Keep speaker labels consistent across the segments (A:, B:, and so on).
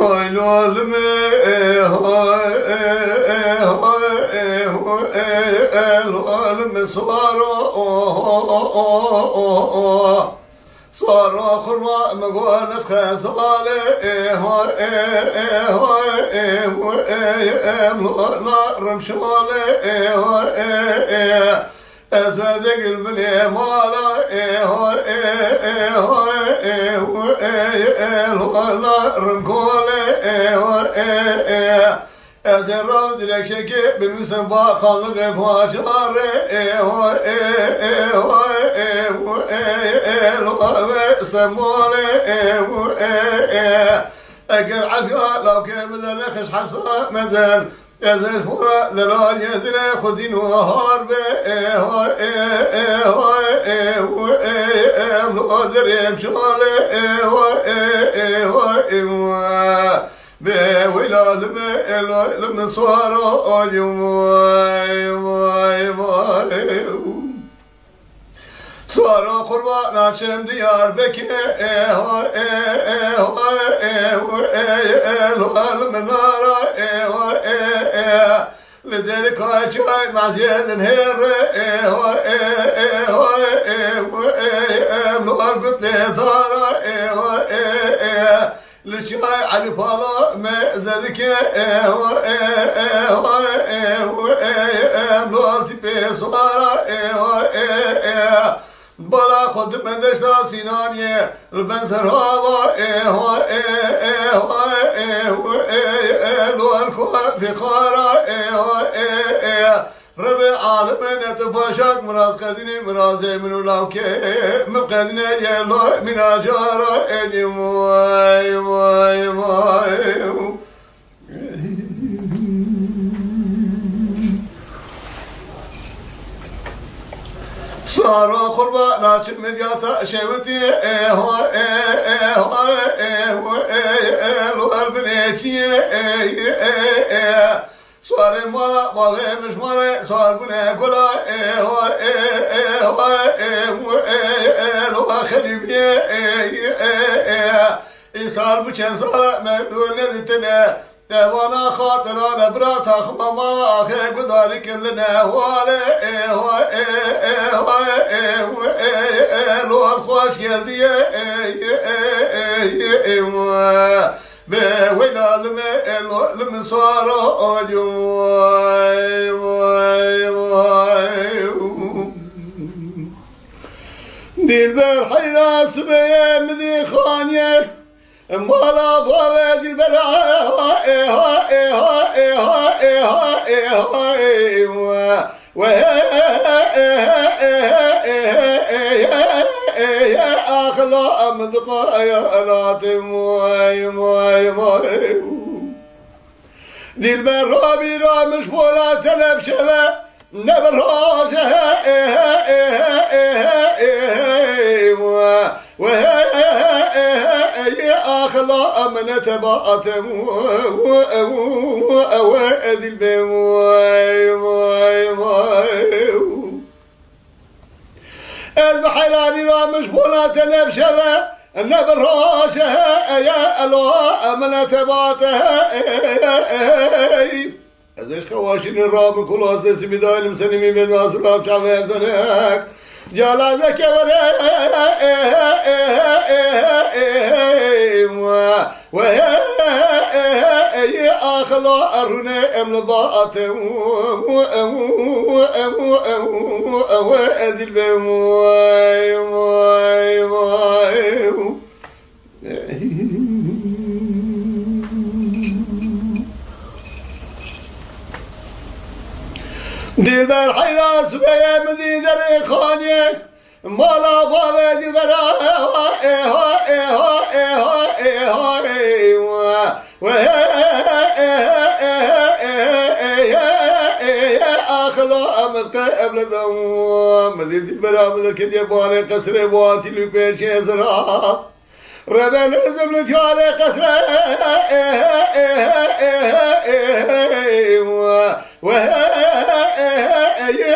A: هاي العالم العالم صار آخر ما مقولس خسالة رمشالة أزواج قلبني مالا رمكولة أزرع دلك شكي بالمسبة خلق فاشار سمولة أقل عفيا لو كامل نخش حبسة مزال يزل فورا دلال يزل خدين وهارب مقدر يمشالي بولاد لما صاروا صاروا قربان عشان ديار بكي المنارة لذلك هاي مع زياد الهير قلت لي ثارة لشاي على فلا ما زادك بلاتي بصارة بلا خد من دشتا سينانية البنزر هوا الكواب في خارة ربع عالم نتفاشق مراز قدني مراز من ولاوك مقدنا يلو من أجارة صاروا قربا ناشد مدياتا شوتي البنيتي صار مالا ما مش مالا صار بنا كلا خريبي صار بشن صار ما دون التنا وانا خاطر انا برات اخما مالا اخي بذلك لنا لو الخواش يلدي بوينا لما صاروا ديل بالحيرة سبيا مذي خانية مالا بابا ديل أخلا مذقا يا ناتم ديل برابي رامش ولا تلب شبا نبرهاش أخلا من تبعتم وأوادي البيم البحراني رامش ولا تلب شبا نبرهاش يا الله من تبعتها ازش خواشين الرام كل اساس بداية المسلمين من ناصر شعبان بناك جلازك ولا وهي أخلا أرنا أملبات وأذي البيم ديل بالحيرة سبيا مديد الريخانية مالا بابا ديل برا أخلا أمدك قبل دوام مديد البرا مدر كدي باني قصر بواتي لبيش يزرع ربا نزم لجاري قصر وهي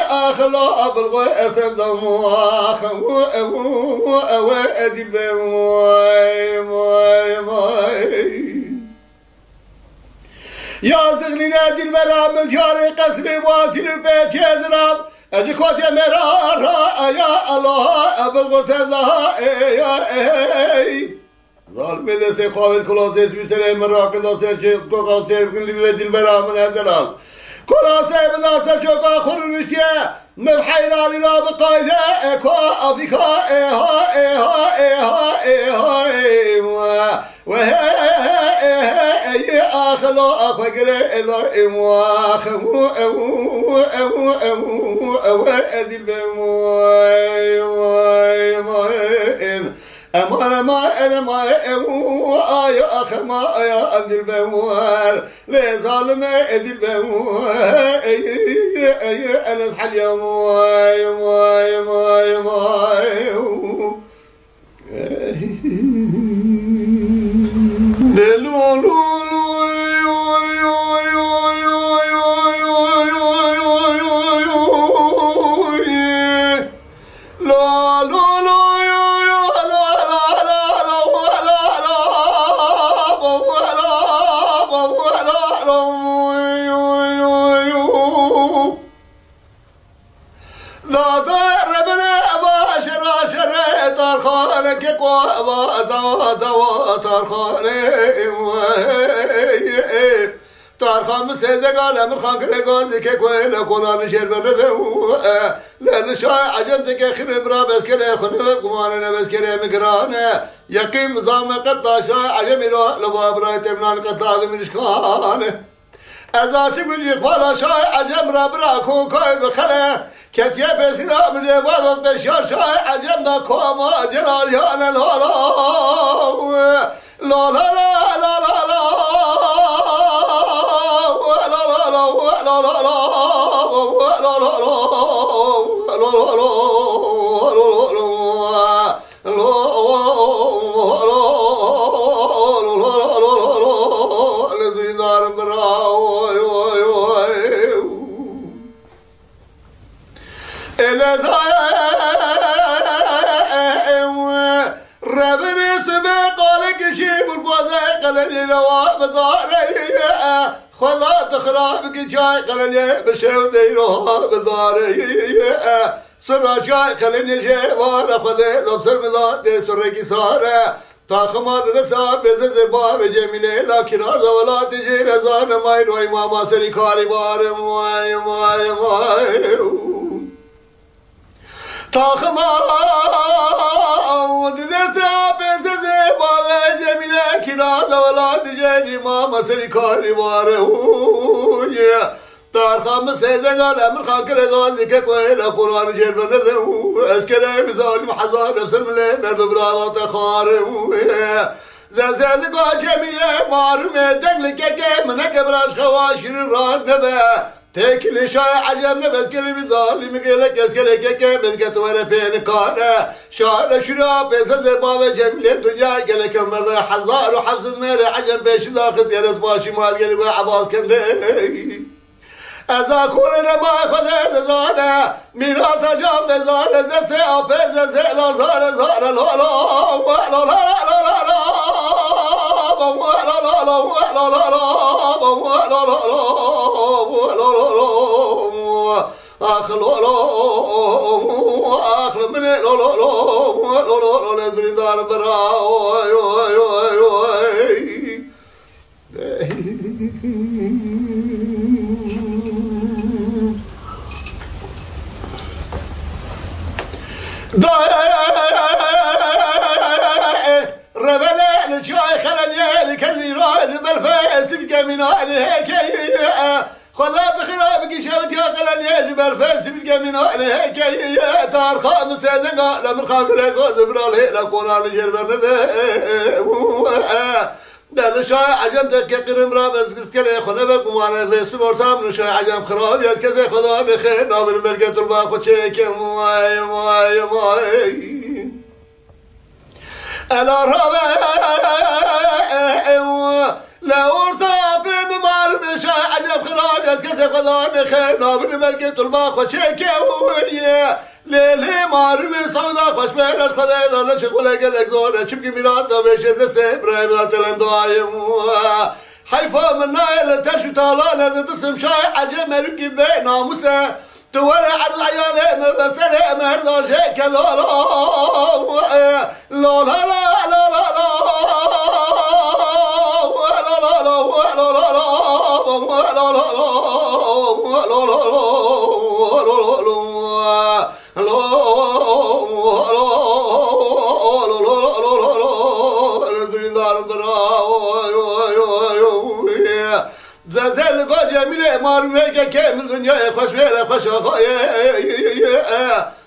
A: أخلا بالغير تبدأ وأدي yazıglı ne dilbera mülkâri kasri vatil beçi ezrab eci kote merara ya Allah ebel kurtevzaha ey zalim edese kavvet kulası esmi sere merakıda serçe koka sergin ve dilbera min ezelal kulası ebedase çok ahurun işye mevhayrani la bıkayde eko afika eha eha eha eha eha ve akhlo akhgre eza imwakhmu edil ما يا أخ ما يا عبد البوار ليه ظالم عبد البوار أنا أصحى يا ماي ماي ماي ماي دلولو تارخان مسيدقال امر خان كريقون ذكي كوين اكونان شير بردو لان شاي عجم ذكي خرم را بس كري خنب قماننا بس كري مقران يقيم مزام قطع شاي عجم را لباب راي تمنان قطع من اشكان ازاشي من يقبال شاي عجم را براكو كوي بخله كتيا بسنا من يبادت بشار شاي عجم دا كوما جلال يانا لا لا لا لا لا لا لا خدا تخرابك جاي قلني بشو ديروها بداري سر جاي قلني جوار خدا لبسر مذا سركي ساره تاخما دسا بز زبا بجميله لا كراز ولا تجي رزان ماي روي ماما سري كاري بار ماي ماي ماي تاخما دسا بز زبا بجميله كراز ولا تجي ماما سري كاري بار تارخام سيدنا الأمر خاكر غازك كويل قرآن جرب نذو أسكر بزال محزار نفس الملء مرد برادات خارم زازد قاجمية مارم دنلك منك براش خواشر الران نبا تكل شاي عجم نبسكر بزال مقلك أسكر كمل كتور بين كارا شار شراب بسز باب جميل الدنيا قلك مرد حزار وحفظ مير عجم بيش داخل يرس باشي مال قلق عباس كنده ازا کورن ما خدا زاده میراث جام بزار زسه آپز زه زار زار لا لا لا لا لا ربنا نشاي خلني كلمي راي بالفاس بتقمن عليك خذا تخرابك شوت يا خلني بالفاس بتقمن عليك دار خامس زنقا لمن خاطر زبرال لا قران جربنا ده نشاي عجمتك قرم را بس كسكر خنبك وانا في سمرتام نشاي عجم خراب يا كذا خذا نخير نابل مرقه الباخ تشيك ماي ماي ماي أنا ربع لا ورثة بمال مش عجب خراب يسكت خذان خينا من ملكة الباخ وشيكة ويا ليلي مارمي صودا خوش بيرش خذا إذا نشغل قلق زور شبكي ميران دوبيش زسته إبراهيم ذات الأندوايم حيفا من نايل تشو تالانا تسم شاي عجم ركب ناموسه تورع العيال مبسله مرضى شيك لا لا لا لا لا لا زاد قا جميله مارمه كامل دنيا خوش بيره خوش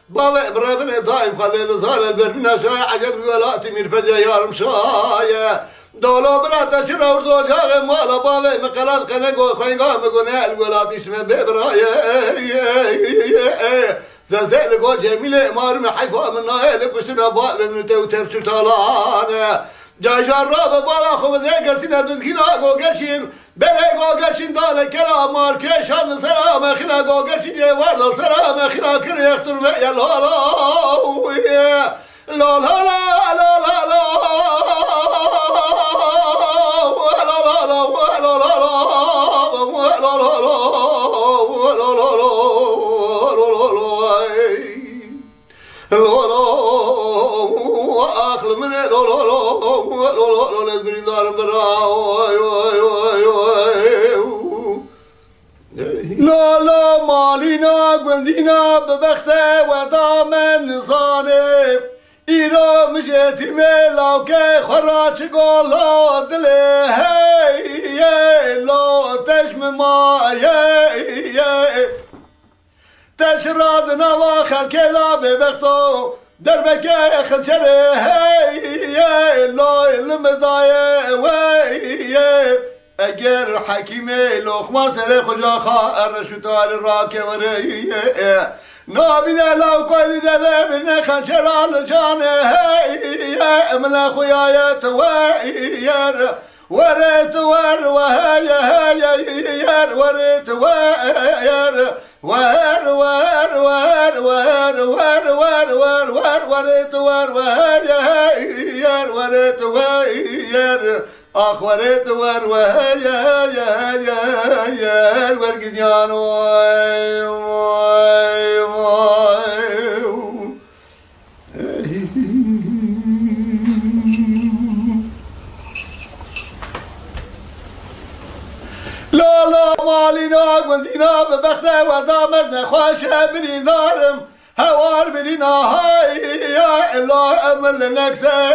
A: بابا ابراهيم دايم خليل زال البرنا شاي عجب ولاتي من فجا يارم شاي دولو بنا تشرا وردو جاغ مالا بابا مقلات خنقو خوينقا مقونا الولات اشتمن ببراي زاد قا جميله مارمه حيفا من نايل بشتنا بابا من توتر شتالان جاجار رابا بالا خوبزه قرتنا دزكينا قوغرشين بله قوغرشين دانا كلا ماركيشان سلام خنا قوغرشين جوارد سلام خنا كر يختر بيا لا لا لا لا لا لا لا اخل من لا لا لا لا نزبري دار برا لا لا مالينا قندينا ببخته ودامن نصاني إيرا مجيتي ملاوكي خراش قولا دلي هي لا تشم ماي تشراد نواخل كذا ببختو دربك خلشره هي لا المضايا وي اگر حکیمه لخما سر خجا خواهر شتار راکه وری نابینه لو کوی دوه بینه خنشران جانه من خویایت ویر ورت ور وهی هیر ورت ویر ور ور ور ور ور ور ور ور ورت ور وهی هیر ورت ویر آخرت ور وهی هیر ورگیان وای وای وای لا لا مالينا قلدينا ببخته ودامت نخواشه بني ظارم هوار بنينا هاي يا الله امل نكسه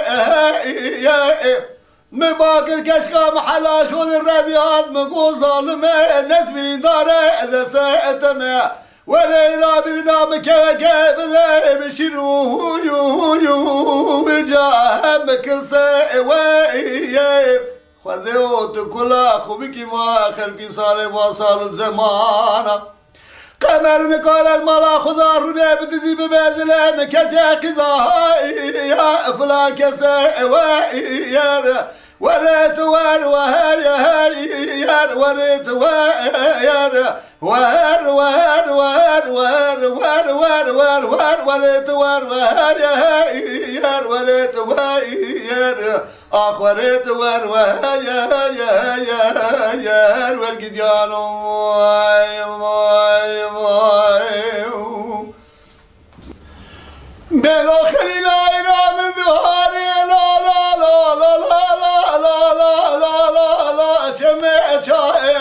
A: يا مباكر كشكا محلا شون الربيات مقول ظالمه الناس بني داره اذا ساعتما ولينا بنينا مكاكا بذا بشنو يو يو بجاهم كل ساعه خذوت كلا خوبك ما خلقي صالح وصال الزمان قمر نقال المرا خضار بدي ببادله مكتا قضاء يا فلان كسا وير وريت ور وهر ير وريت وير ور ور ور ور ور ور ور ور وريت ور وهر ير وريت وير آخرت ور وهی هی ورگیانو وای وای وای بلا خلیل ایران دواری لا لا لا لا لا لا لا لا لا لا شمع شای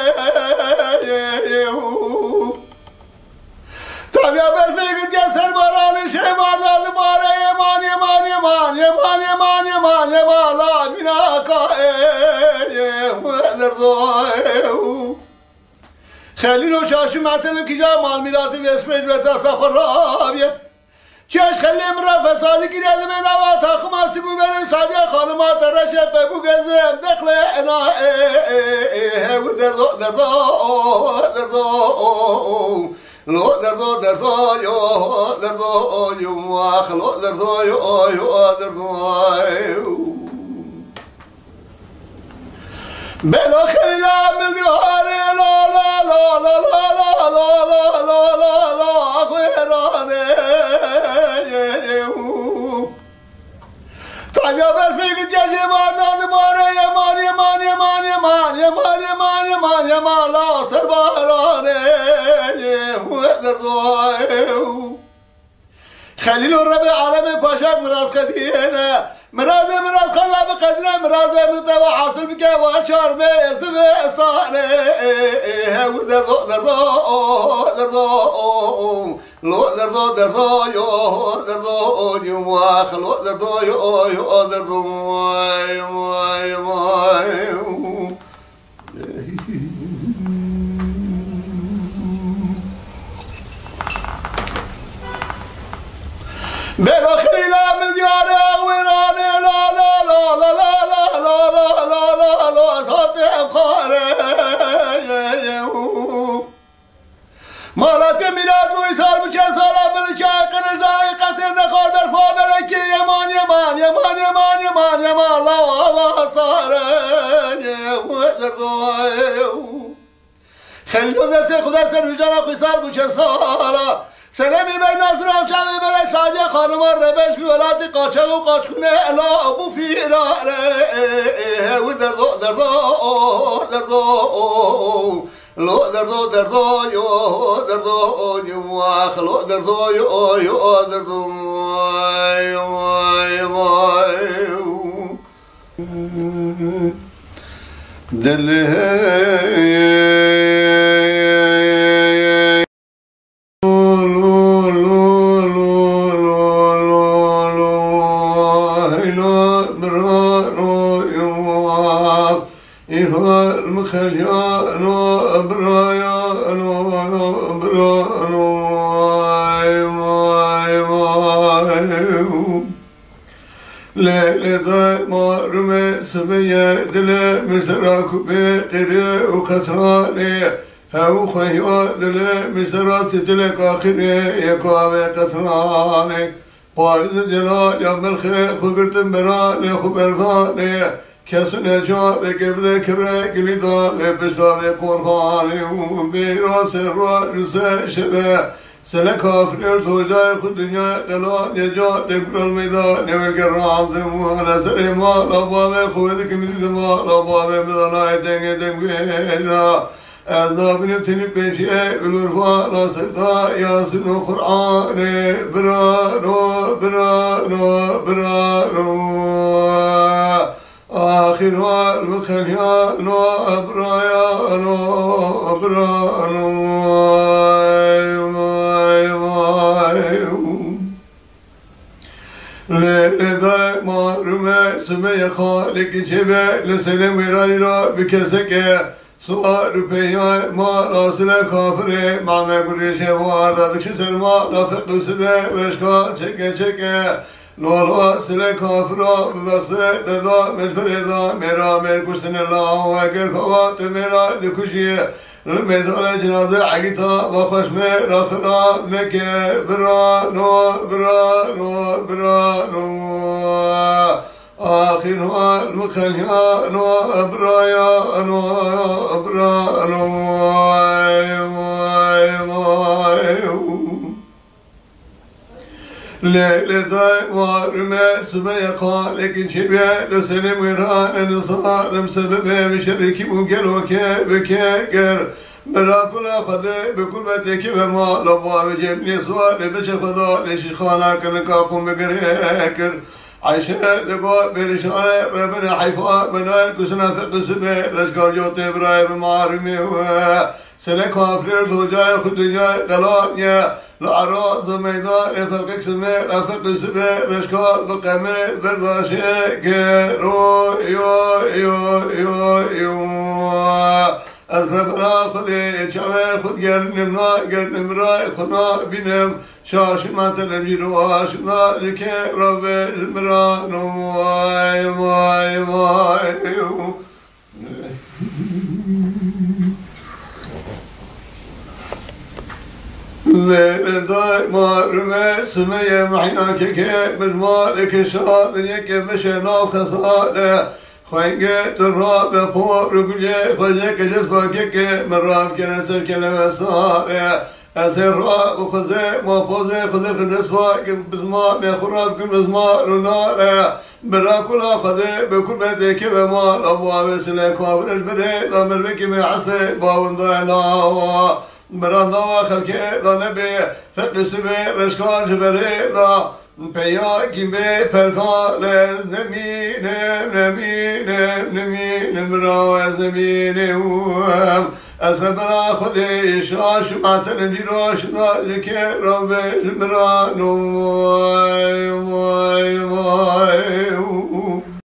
A: تابیا برفیق جسر باران شمار داد باره یمان یمان یمان یمان یمان یمان یمان لا مینا کائه خلیل و شاشو معتلم که جا مال میراتی و اسمش برتا سخور رابیه چش خلیم را فسادی گیرد من آوا تاخماسی بو بره سادی خانمات رشب ببو گزم دخل انائه و دردو دردو دردو لو دردو دردو یو دردو یو اخلو دردو یو دردو بلا خلیل من دیواره لا لا لا لا لا لا لا لا لا لا آخرانه تابیا برفیق جشن ماردان باره یمان یمان یمان یمان یمان يما لا سرباراني وذردوي خليل الربيع عالمي باشاك مراز خدينا مراز خذا بقدرة مراز من تبع حاصل بك واشار باسم استاني وذردو لو ذردو يو خلو ذردو يو ذردو بيرو خليلا من دياري ويراني لا لا لا لا لا لا لا لا لا لا صوتي بخاري مالات ميلاد ويسار بشي صلاة من الشاي قرش داي قتل نخول برفو ملكي يمان يمان يمان يمان يمان يمان لا وابا صاري وزردوي خلو دسي خدا سر رجانا قصار بشي صلاة سلمی بین نظرم شمی ملک ساجه خانم ربش که ولادی قاچه و قاچ کنه الا ابو فیرانه و دردو لو دردو یو خلو دردو یو دردو لذا ما رمي سبيا دل مشتراك بقري وخسراني هاو خيوا دل مشتراك دلك آخري يقام قسراني قائد جلال يوم الخير خبرتن براني خبرتاني كسن جاب قبل كره قليدا بشتاق قرخاني وبراس الرأس شبه سلك أفرير توجه خد دنيا قلال يجات تقبل الميدان والقران ونسر ما لبابه خوذك من ما لبابه بدناي تنگ بينا أذنب نبتني بشيء بالورفا لا ستا ياسن القرآن برانو آخر المخليان أبرايان لذا ما رمى سمي خالق شبه لسلم ورايرا بكسك سؤال بيا ما راسل كافر مع ما قريش وارد شسر ما لفق سبه وشكا شكا نور سل كافر ببخسه ددا مجبر دا میرا کشتن الله و اگر فوات میرا دکشی الميدان جنازة عقيتا وخش میرا خراب مكي برانو آخرها المخليان أبرايان لذا وارمى سمي قالك شبه لسلم ويران نصارم سببه بشرك مقلوك بكاكر براكل خذ بكلمتك وما لبوا بجبني سوال بشخذا لشيخانك لكاكم بقريكر عيشة دقاء برشانة ربنا حيفاء بناء كسنا فق سبه لشكال جوت إبراهيم معارمي سلك أفرير توجاي خد دنياي قلانيا لعراض ميدان فرقك سمي لفق سبه رشكال بقمي برداشيك يو أذربنا خذي شعبي خذ قرن مراي خنا بنم شاشمات الأمجير واشمنا لكي ربي المران واي لذا ما رمي سمي محيناك كي مجمالك شاطنك بشنا خصاله خواهنگه تراب پور گلیه خوشک جسباکه که مرام کنسر کلمه ساره از راب و خوزه محفوظه خوزه خنسبا که بزمان خراب که بزمان رو ناره برا كل خذ بكل بدك بمال أبواب سلك وابن البريد أمر بك بعصي باون ضيلا برا خلك ضنبي فقس بي رشكان جبريدا بيا كيمي بركالز نمين برا زمين أسربنا خذي شاش معتن جراش ذلك ربي جبران واي